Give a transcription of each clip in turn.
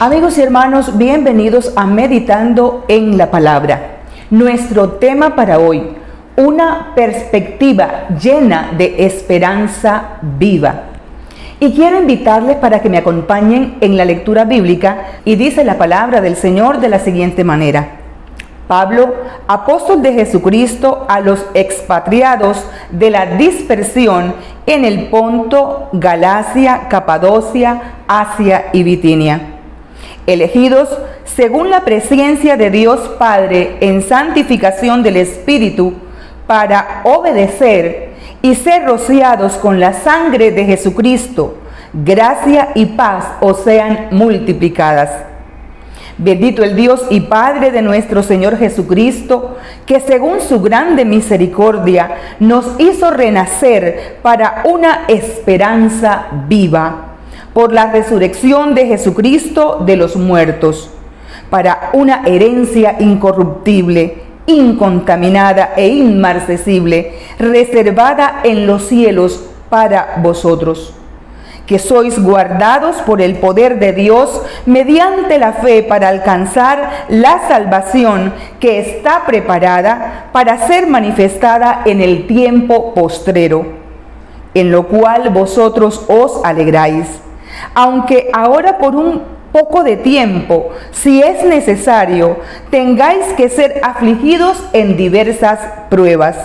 Amigos y hermanos, bienvenidos a Meditando en la Palabra. Nuestro tema para hoy, una perspectiva llena de esperanza viva. Y quiero invitarles para que me acompañen en la lectura bíblica, y dice la palabra del Señor de la siguiente manera. Pablo, apóstol de Jesucristo, a los expatriados de la dispersión en el Ponto, Galacia, Capadocia, Asia y Bitinia, elegidos según la presencia de Dios Padre en santificación del Espíritu, para obedecer y ser rociados con la sangre de Jesucristo, gracia y paz os sean multiplicadas. Bendito el Dios y Padre de nuestro Señor Jesucristo, que según su grande misericordia nos hizo renacer para una esperanza viva, por la resurrección de Jesucristo de los muertos, para una herencia incorruptible, incontaminada e inmarcesible, reservada en los cielos para vosotros, que sois guardados por el poder de Dios mediante la fe para alcanzar la salvación que está preparada para ser manifestada en el tiempo postrero, en lo cual vosotros os alegráis, aunque ahora por un poco de tiempo, si es necesario, tengáis que ser afligidos en diversas pruebas,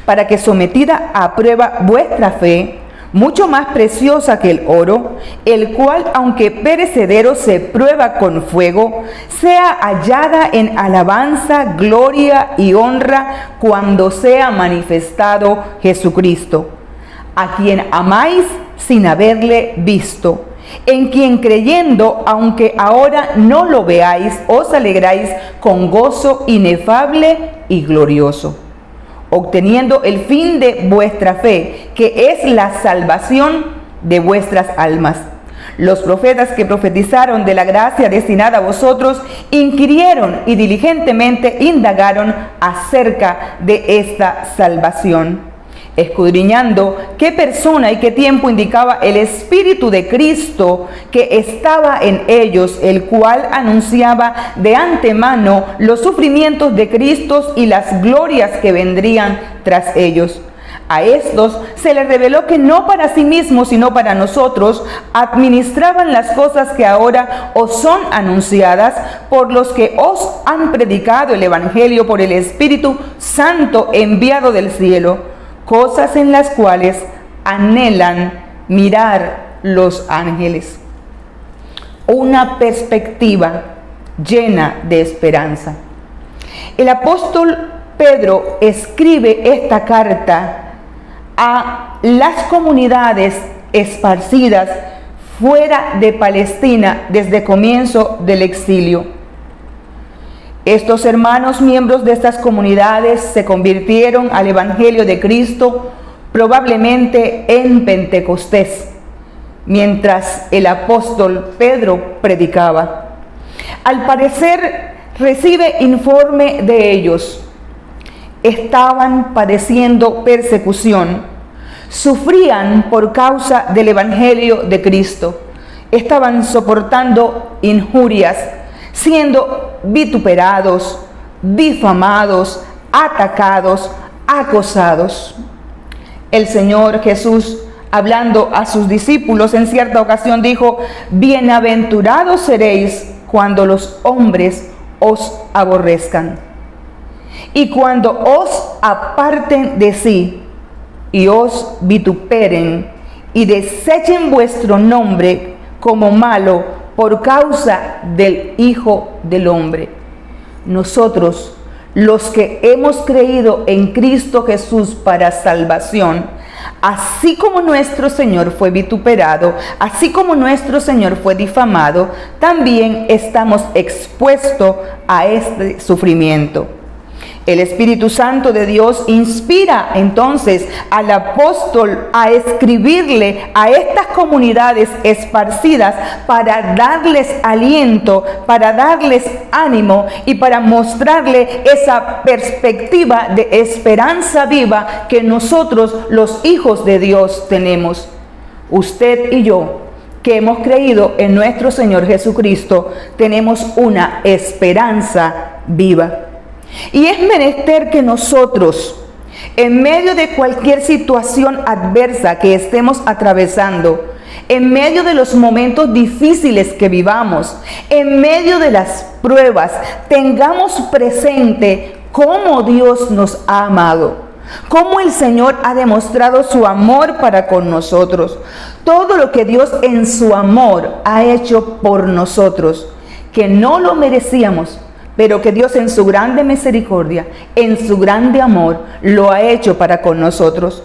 para que sometida a prueba vuestra fe, mucho más preciosa que el oro, el cual, aunque perecedero se prueba con fuego, sea hallada en alabanza, gloria y honra cuando sea manifestado Jesucristo, a quien amáis sin haberle visto, en quien creyendo, aunque ahora no lo veáis, os alegráis con gozo inefable y glorioso, obteniendo el fin de vuestra fe, que es la salvación de vuestras almas. Los profetas que profetizaron de la gracia destinada a vosotros inquirieron y diligentemente indagaron acerca de esta salvación, escudriñando qué persona y qué tiempo indicaba el Espíritu de Cristo que estaba en ellos, el cual anunciaba de antemano los sufrimientos de Cristo y las glorias que vendrían tras ellos. A estos se les reveló que no para sí mismos, sino para nosotros, administraban las cosas que ahora os son anunciadas por los que os han predicado el Evangelio por el Espíritu Santo enviado del cielo, cosas en las cuales anhelan mirar los ángeles. Una perspectiva llena de esperanza. El apóstol Pedro escribe esta carta a las comunidades esparcidas fuera de Palestina desde el comienzo del exilio. Estos hermanos miembros de estas comunidades se convirtieron al Evangelio de Cristo probablemente en Pentecostés, mientras el apóstol Pedro predicaba. Al parecer recibe informe de ellos. Estaban padeciendo persecución, sufrían por causa del Evangelio de Cristo, estaban soportando injurias, siendo vituperados, difamados, atacados, acosados. El Señor Jesús, hablando a sus discípulos en cierta ocasión, dijo: bienaventurados seréis cuando los hombres os aborrezcan, y cuando os aparten de sí, y os vituperen, y desechen vuestro nombre como malo, por causa del Hijo del Hombre. Nosotros, los que hemos creído en Cristo Jesús para salvación, así como nuestro Señor fue vituperado, así como nuestro Señor fue difamado, también estamos expuestos a este sufrimiento. El Espíritu Santo de Dios inspira entonces al apóstol a escribirle a estas comunidades esparcidas para darles aliento, para darles ánimo y para mostrarle esa perspectiva de esperanza viva que nosotros, los hijos de Dios, tenemos. Usted y yo que hemos creído en nuestro Señor Jesucristo, tenemos una esperanza viva. Y es menester que nosotros, en medio de cualquier situación adversa que estemos atravesando, en medio de los momentos difíciles que vivamos, en medio de las pruebas, tengamos presente cómo Dios nos ha amado, cómo el Señor ha demostrado su amor para con nosotros, todo lo que Dios en su amor ha hecho por nosotros, que no lo merecíamos, pero que Dios en su grande misericordia, en su grande amor, lo ha hecho para con nosotros.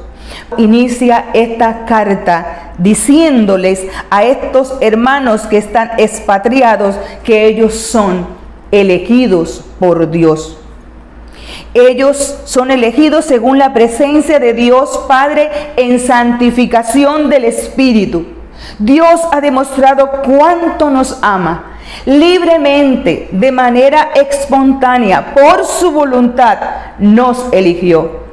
Inicia esta carta diciéndoles a estos hermanos que están expatriados que ellos son elegidos por Dios. Ellos son elegidos según la presencia de Dios Padre en santificación del Espíritu. Dios ha demostrado cuánto nos ama. Libremente, de manera espontánea, por su voluntad, nos eligió.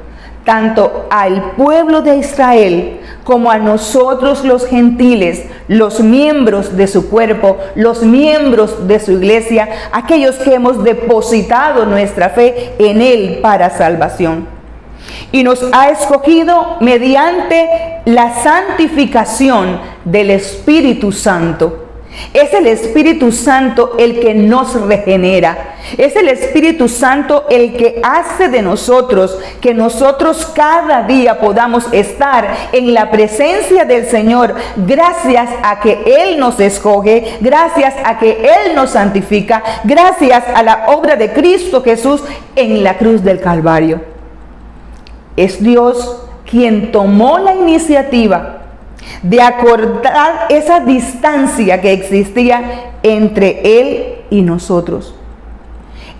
Tanto al pueblo de Israel como a nosotros los gentiles, los miembros de su cuerpo, los miembros de su iglesia, aquellos que hemos depositado nuestra fe en Él para salvación. Y nos ha escogido mediante la santificación del Espíritu Santo. Es el Espíritu Santo el que nos regenera. Es el Espíritu Santo el que hace de nosotros que nosotros cada día podamos estar en la presencia del Señor, gracias a que Él nos escoge, gracias a que Él nos santifica, gracias a la obra de Cristo Jesús en la cruz del Calvario. Es Dios quien tomó la iniciativa de acortar esa distancia que existía entre Él y nosotros.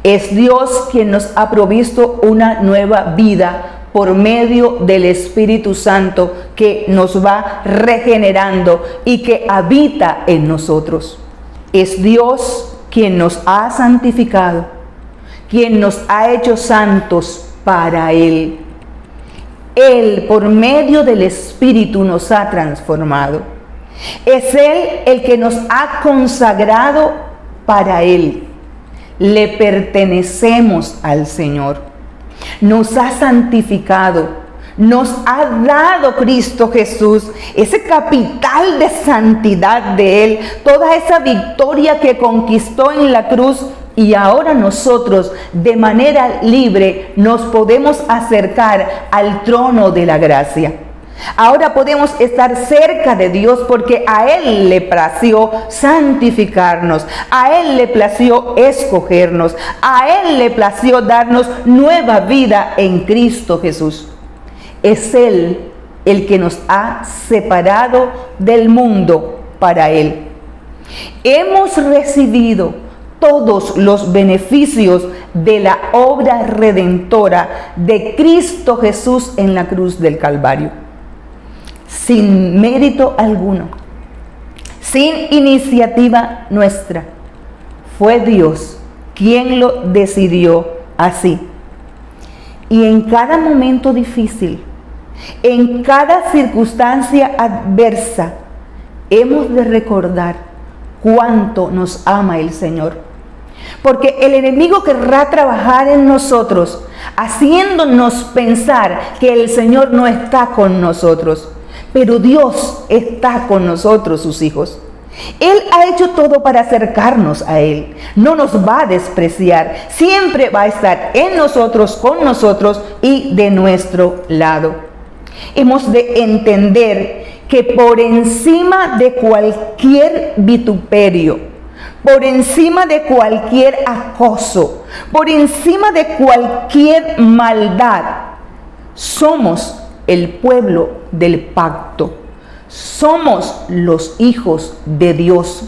Es Dios quien nos ha provisto una nueva vida por medio del Espíritu Santo que nos va regenerando y que habita en nosotros. Es Dios quien nos ha santificado, quien nos ha hecho santos para Él. Él, por medio del Espíritu, nos ha transformado. Es Él el que nos ha consagrado para Él. Le pertenecemos al Señor. Nos ha santificado. Nos ha dado Cristo Jesús, ese capital de santidad de Él, toda esa victoria que conquistó en la cruz. Y ahora nosotros de manera libre nos podemos acercar al trono de la gracia. Ahora podemos estar cerca de Dios porque a Él le plació santificarnos, a Él le plació escogernos, a Él le plació darnos nueva vida en Cristo Jesús. Es Él el que nos ha separado del mundo para Él. Hemos recibido todos los beneficios de la obra redentora de Cristo Jesús en la cruz del Calvario, sin mérito alguno, sin iniciativa nuestra. Fue Dios quien lo decidió así. Y en cada momento difícil, en cada circunstancia adversa, hemos de recordar cuánto nos ama el Señor. Porque el enemigo querrá trabajar en nosotros, haciéndonos pensar que el Señor no está con nosotros. Pero Dios está con nosotros, sus hijos. Él ha hecho todo para acercarnos a Él. No nos va a despreciar. Siempre va a estar en nosotros, con nosotros y de nuestro lado. Hemos de entender que por encima de cualquier vituperio, por encima de cualquier acoso, por encima de cualquier maldad, somos el pueblo del pacto. Somos los hijos de Dios.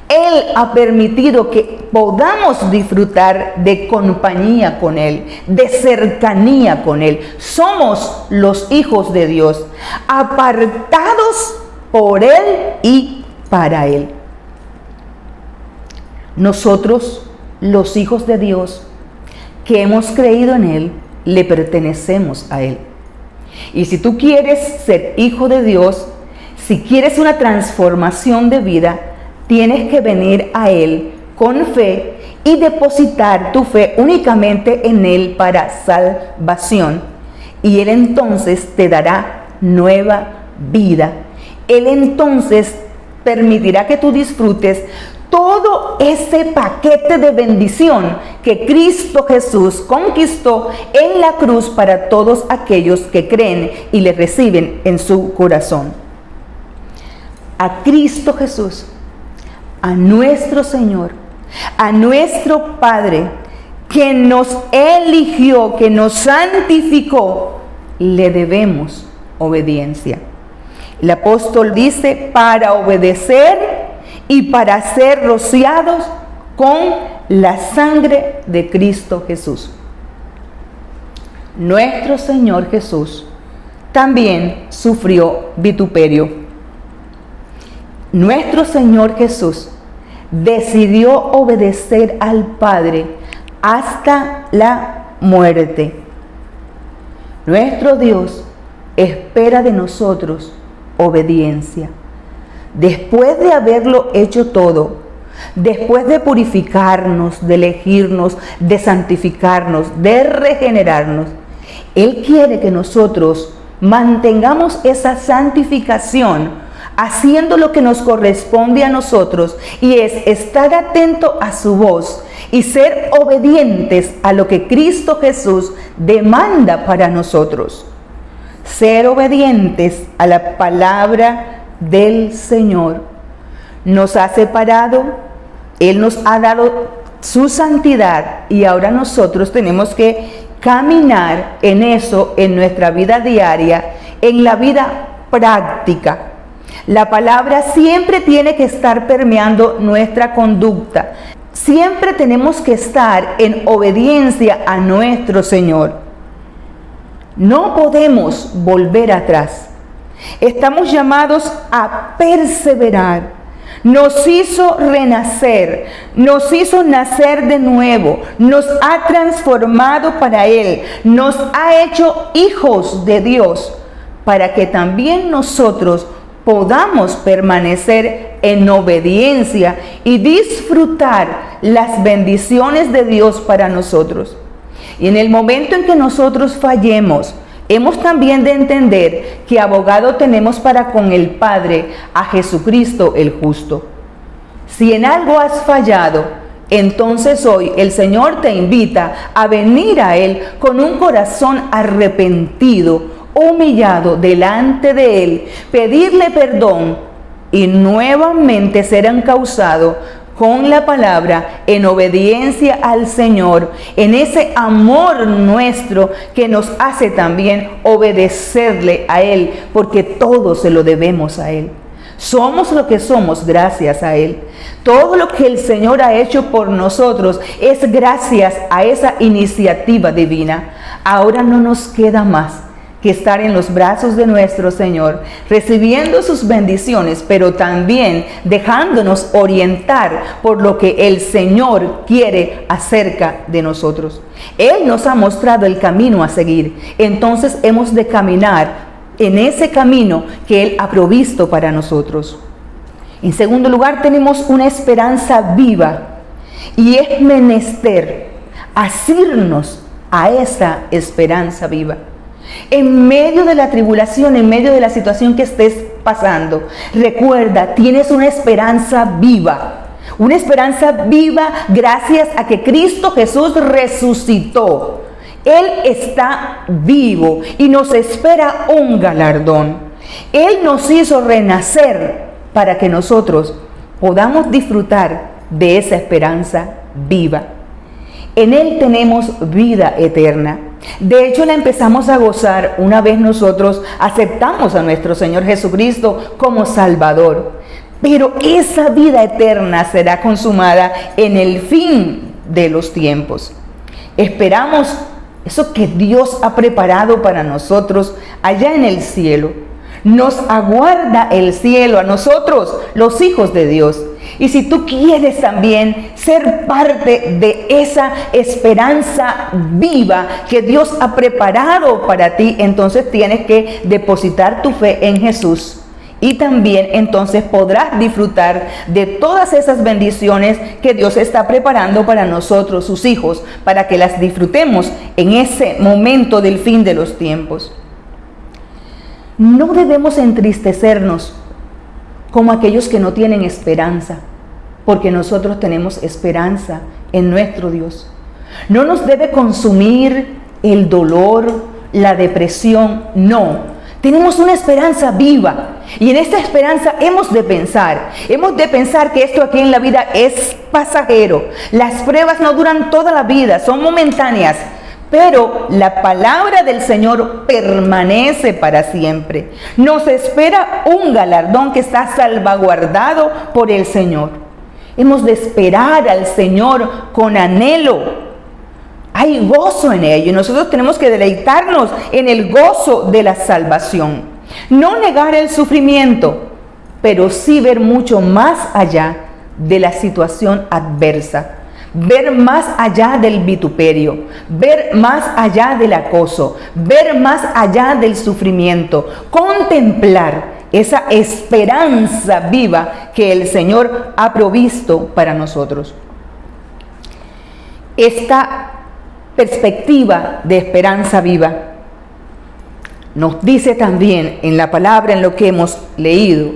Él ha permitido que podamos disfrutar de compañía con Él, de cercanía con Él. Somos los hijos de Dios, apartados por Él y para Él. Nosotros, los hijos de Dios, que hemos creído en Él, le pertenecemos a Él. Y si tú quieres ser hijo de Dios, Si quieres una transformación de vida, tienes que venir a Él con fe y depositar tu fe únicamente en Él para salvación. Y Él entonces te dará nueva vida. Él entonces permitirá que tú disfrutes todo ese paquete de bendición que Cristo Jesús conquistó en la cruz para todos aquellos que creen y le reciben en su corazón. A Cristo Jesús, a nuestro Señor, a nuestro Padre, que nos eligió, que nos santificó, le debemos obediencia. El apóstol dice, para obedecer y para ser rociados con la sangre de Cristo Jesús. Nuestro Señor Jesús también sufrió vituperio. Nuestro Señor Jesús decidió obedecer al Padre hasta la muerte. Nuestro Dios espera de nosotros obediencia. Después de haberlo hecho todo, después de purificarnos, de elegirnos, de santificarnos, de regenerarnos, Él quiere que nosotros mantengamos esa santificación, haciendo lo que nos corresponde a nosotros, y es estar atento a su voz y ser obedientes a lo que Cristo Jesús demanda para nosotros. Ser obedientes a la palabra del Señor. Nos ha separado, Él nos ha dado su santidad y ahora nosotros tenemos que caminar en eso, en nuestra vida diaria, en la vida práctica. La palabra siempre tiene que estar permeando nuestra conducta. Siempre tenemos que estar en obediencia a nuestro Señor. No podemos volver atrás. Estamos llamados a perseverar. Nos hizo renacer, nos hizo nacer de nuevo, nos ha transformado para Él, nos ha hecho hijos de Dios, para que también nosotros podamos permanecer en obediencia y disfrutar las bendiciones de Dios para nosotros. Y en el momento en que nosotros fallemos, hemos también de entender que abogado tenemos para con el Padre, a Jesucristo el justo. Si en algo has fallado, entonces hoy el Señor te invita a venir a Él con un corazón arrepentido, humillado delante de Él, pedirle perdón y nuevamente ser encauzado con la palabra, en obediencia al Señor, en ese amor nuestro que nos hace también obedecerle a Él, porque todo se lo debemos a Él. Somos lo que somos gracias a Él. Todo lo que el Señor ha hecho por nosotros es gracias a esa iniciativa divina. Ahora no nos queda más que estar en los brazos de nuestro Señor, recibiendo sus bendiciones, pero también dejándonos orientar por lo que el Señor quiere acerca de nosotros. Él nos ha mostrado el camino a seguir, entonces hemos de caminar en ese camino que Él ha provisto para nosotros. En segundo lugar, tenemos una esperanza viva, y es menester asirnos a esa esperanza viva. En medio de la tribulación, en medio de la situación que estés pasando, recuerda, tienes una esperanza viva. Una esperanza viva gracias a que Cristo Jesús resucitó. Él está vivo y nos espera un galardón. Él nos hizo renacer para que nosotros podamos disfrutar de esa esperanza viva. En Él tenemos vida eterna. De hecho, la empezamos a gozar una vez nosotros aceptamos a nuestro Señor Jesucristo como Salvador. Pero esa vida eterna será consumada en el fin de los tiempos. Esperamos eso que Dios ha preparado para nosotros allá en el cielo. Nos aguarda el cielo a nosotros, los hijos de Dios. Y si tú quieres también ser parte de esa esperanza viva que Dios ha preparado para ti, entonces tienes que depositar tu fe en Jesús Y también entonces podrás disfrutar de todas esas bendiciones que Dios está preparando para nosotros, sus hijos, para que las disfrutemos en ese momento del fin de los tiempos. No debemos entristecernos como aquellos que no tienen esperanza, porque nosotros tenemos esperanza en nuestro Dios. No nos debe consumir el dolor, la depresión, no. Tenemos una esperanza viva y en esta esperanza hemos de pensar que esto aquí en la vida es pasajero. Las pruebas no duran toda la vida, son momentáneas, pero la palabra del Señor permanece para siempre. Nos espera un galardón que está salvaguardado por el Señor. Hemos de esperar al Señor con anhelo. Hay gozo en ello y nosotros tenemos que deleitarnos en el gozo de la salvación. No negar el sufrimiento, pero sí ver mucho más allá de la situación adversa. Ver más allá del vituperio, ver más allá del acoso, ver más allá del sufrimiento. Contemplar esa esperanza viva que el Señor ha provisto para nosotros. Esta perspectiva de esperanza viva nos dice también en la palabra, en lo que hemos leído,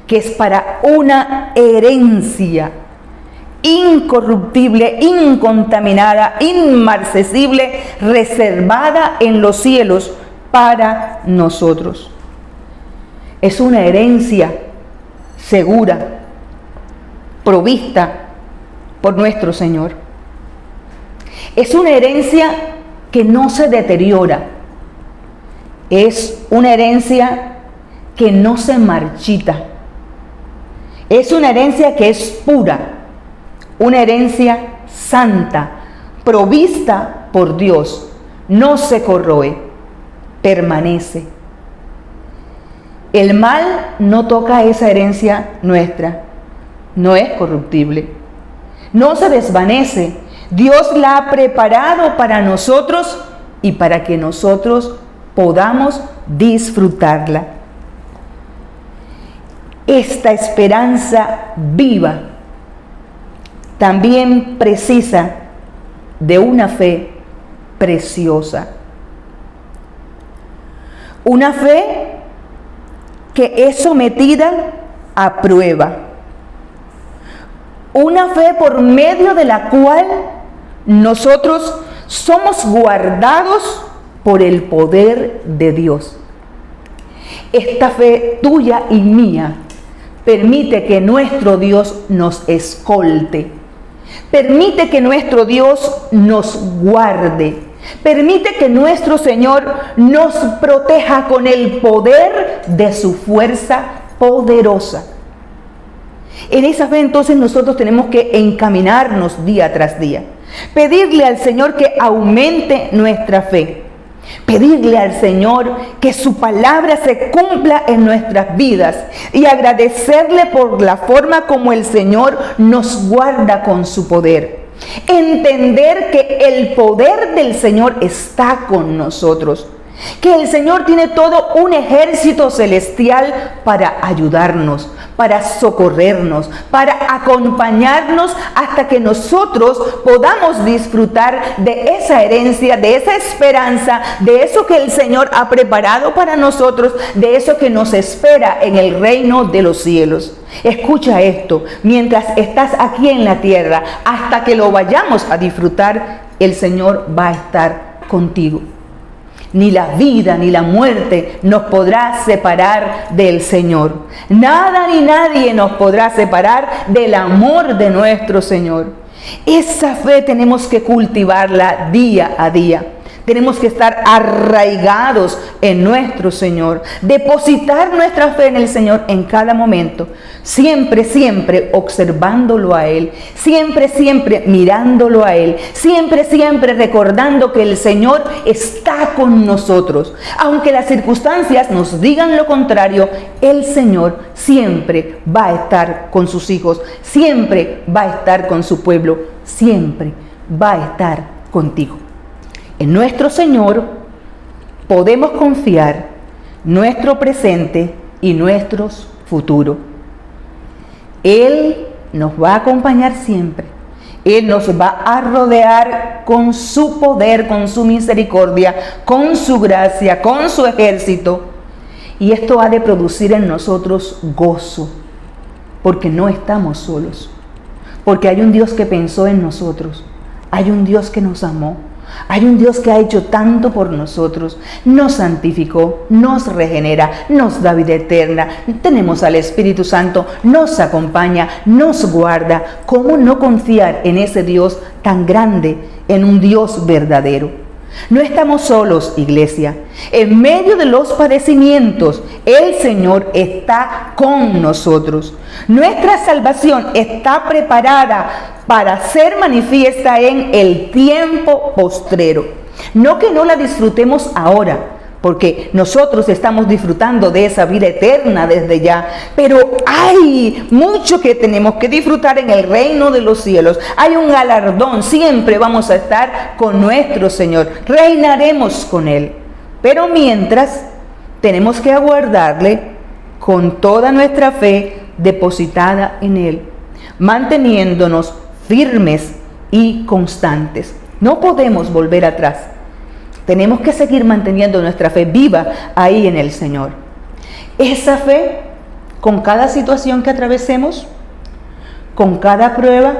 que es para una herencia incorruptible, incontaminada, inmarcesible, reservada en los cielos para nosotros. Es una herencia segura, provista por nuestro Señor. Es una herencia que no se deteriora. Es una herencia que no se marchita. Es una herencia que es pura. Una herencia santa, provista por Dios. No se corroe, permanece. El mal no toca esa herencia nuestra. No es corruptible. No se desvanece. Dios la ha preparado para nosotros y para que nosotros podamos disfrutarla. Esta esperanza viva también precisa de una fe preciosa. Una fe que es sometida a prueba. Una fe por medio de la cual nosotros somos guardados por el poder de Dios. Esta fe tuya y mía permite que nuestro Dios nos escolte. Permite que nuestro Dios nos guarde. Permite que nuestro Señor nos proteja con el poder de su fuerza poderosa. En esa fe entonces nosotros tenemos que encaminarnos día tras día. Pedirle al Señor que aumente nuestra fe. Pedirle al Señor que su palabra se cumpla en nuestras vidas y agradecerle por la forma como el Señor nos guarda con su poder. Entender que el poder del Señor está con nosotros. Que el Señor tiene todo un ejército celestial para ayudarnos, para socorrernos, para acompañarnos hasta que nosotros podamos disfrutar de esa herencia, de esa esperanza, de eso que el Señor ha preparado para nosotros, de eso que nos espera en el reino de los cielos. Escucha esto, mientras estás aquí en la tierra, hasta que lo vayamos a disfrutar, el Señor va a estar contigo. Ni la vida ni la muerte nos podrá separar del Señor. Nada ni nadie nos podrá separar del amor de nuestro Señor. Esa fe tenemos que cultivarla día a día. Tenemos que estar arraigados en nuestro Señor, depositar nuestra fe en el Señor en cada momento, siempre, siempre observándolo a Él, siempre, siempre mirándolo a Él, siempre, siempre recordando que el Señor está con nosotros. Aunque las circunstancias nos digan lo contrario, el Señor siempre va a estar con sus hijos, siempre va a estar con su pueblo, siempre va a estar contigo. En nuestro Señor podemos confiar nuestro presente y nuestros futuros. Él nos va a acompañar siempre. Él nos va a rodear con su poder, con su misericordia, con su gracia, con su ejército. Y esto ha de producir en nosotros gozo, porque no estamos solos. Porque hay un Dios que pensó en nosotros. Hay un Dios que nos amó. Hay un Dios que ha hecho tanto por nosotros, nos santificó, nos regenera, nos da vida eterna. Tenemos al Espíritu Santo, nos acompaña, nos guarda. ¿Cómo no confiar en ese Dios tan grande, en un Dios verdadero? No estamos solos, iglesia. En medio de los padecimientos, el Señor está con nosotros. Nuestra salvación está preparada para ser manifiesta en el tiempo postrero. No que no la disfrutemos ahora, porque nosotros estamos disfrutando de esa vida eterna desde ya, pero hay mucho que tenemos que disfrutar en el reino de los cielos. Hay un galardón, siempre vamos a estar con nuestro Señor, reinaremos con Él, pero mientras tenemos que aguardarle con toda nuestra fe depositada en Él, manteniéndonos firmes y constantes. No podemos volver atrás. Tenemos que seguir manteniendo nuestra fe viva ahí en el Señor. Esa fe, con cada situación que atravesemos, con cada prueba,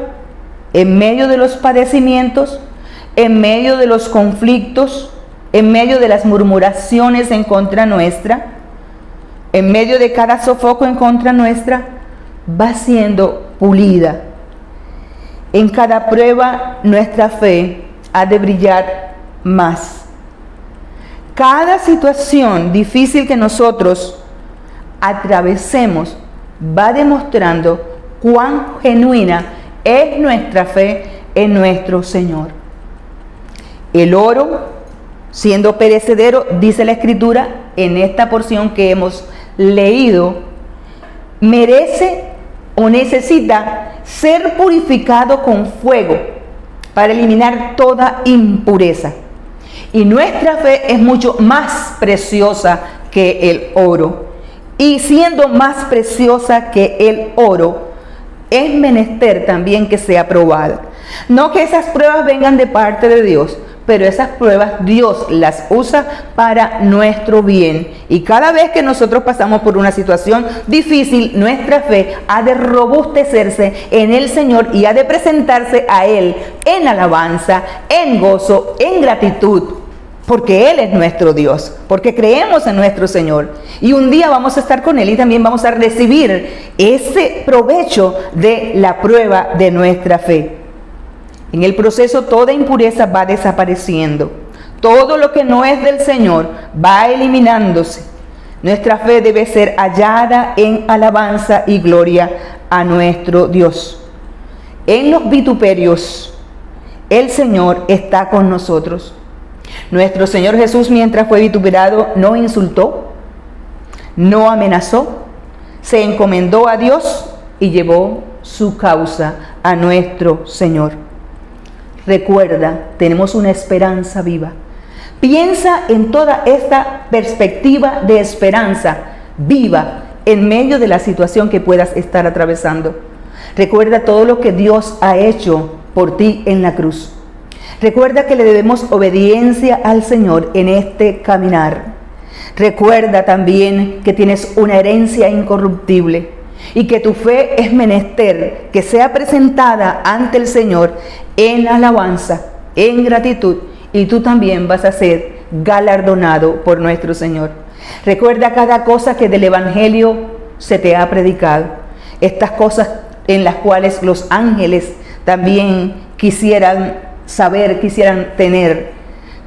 en medio de los padecimientos, en medio de los conflictos, en medio de las murmuraciones en contra nuestra, en medio de cada sofoco en contra nuestra, va siendo pulida. En cada prueba nuestra fe ha de brillar más. Cada situación difícil que nosotros atravesemos va demostrando cuán genuina es nuestra fe en nuestro Señor. El oro, siendo perecedero, dice la Escritura en esta porción que hemos leído, merece o necesita ser purificado con fuego para eliminar toda impureza. Y nuestra fe es mucho más preciosa que el oro. Y siendo más preciosa que el oro, es menester también que sea probada. No que esas pruebas vengan de parte de Dios, pero esas pruebas Dios las usa para nuestro bien. Y cada vez que nosotros pasamos por una situación difícil, nuestra fe ha de robustecerse en el Señor y ha de presentarse a Él en alabanza, en gozo, en gratitud. Porque Él es nuestro Dios, porque creemos en nuestro Señor. Y un día vamos a estar con Él y también vamos a recibir ese provecho de la prueba de nuestra fe. En el proceso toda impureza va desapareciendo. Todo lo que no es del Señor va eliminándose. Nuestra fe debe ser hallada en alabanza y gloria a nuestro Dios. En los vituperios, el Señor está con nosotros. Nuestro Señor Jesús, mientras fue vituperado, no insultó, no amenazó, se encomendó a Dios y llevó su causa a nuestro Señor. Recuerda, tenemos una esperanza viva. Piensa en toda esta perspectiva de esperanza viva en medio de la situación que puedas estar atravesando. Recuerda todo lo que Dios ha hecho por ti en la cruz. Recuerda que le debemos obediencia al Señor en este caminar. Recuerda también que tienes una herencia incorruptible y que tu fe es menester que sea presentada ante el Señor en alabanza, en gratitud, y tú también vas a ser galardonado por nuestro Señor. Recuerda cada cosa que del Evangelio se te ha predicado, estas cosas en las cuales los ángeles también quisieran saber, quisieran tener,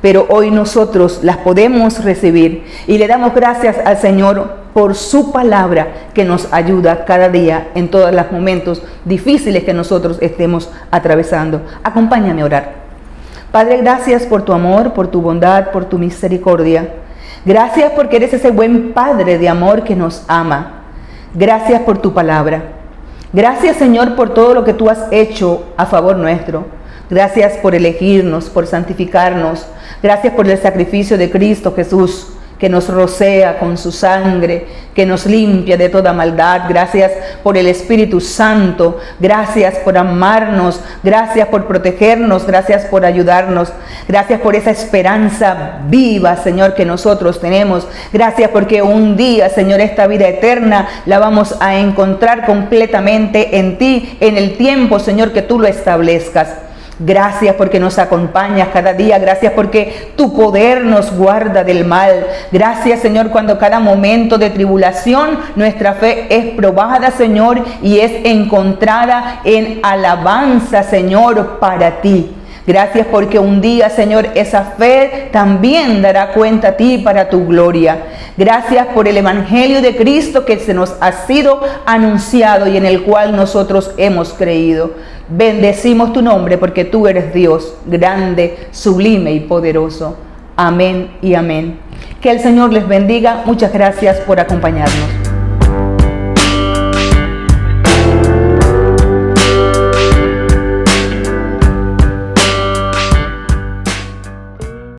pero hoy nosotros las podemos recibir y le damos gracias al Señor por su palabra que nos ayuda cada día en todos los momentos difíciles que nosotros estemos atravesando. Acompáñame a orar. Padre, gracias por tu amor, por tu bondad, por tu misericordia. Gracias porque eres ese buen Padre de amor que nos ama. Gracias por tu palabra. Gracias, Señor, por todo lo que tú has hecho a favor nuestro. Gracias por elegirnos, por santificarnos. Gracias por el sacrificio de Cristo Jesús, que que nos rocea con su sangre, que nos limpia de toda maldad. Gracias por el Espíritu Santo, gracias por amarnos, gracias por protegernos, gracias por ayudarnos, gracias por esa esperanza viva, Señor, que nosotros tenemos. Gracias porque un día, Señor, esta vida eterna la vamos a encontrar completamente en ti, en el tiempo, Señor, que tú lo establezcas. Gracias porque nos acompañas cada día. Gracias porque tu poder nos guarda del mal. Gracias, Señor, cuando cada momento de tribulación nuestra fe es probada, Señor, y es encontrada en alabanza, Señor, para ti. Gracias porque un día, Señor, esa fe también dará cuenta a ti para tu gloria. Gracias por el Evangelio de Cristo que se nos ha sido anunciado y en el cual nosotros hemos creído. Bendecimos tu nombre porque tú eres Dios, grande, sublime y poderoso. Amén y amén. Que el Señor les bendiga. Muchas gracias por acompañarnos.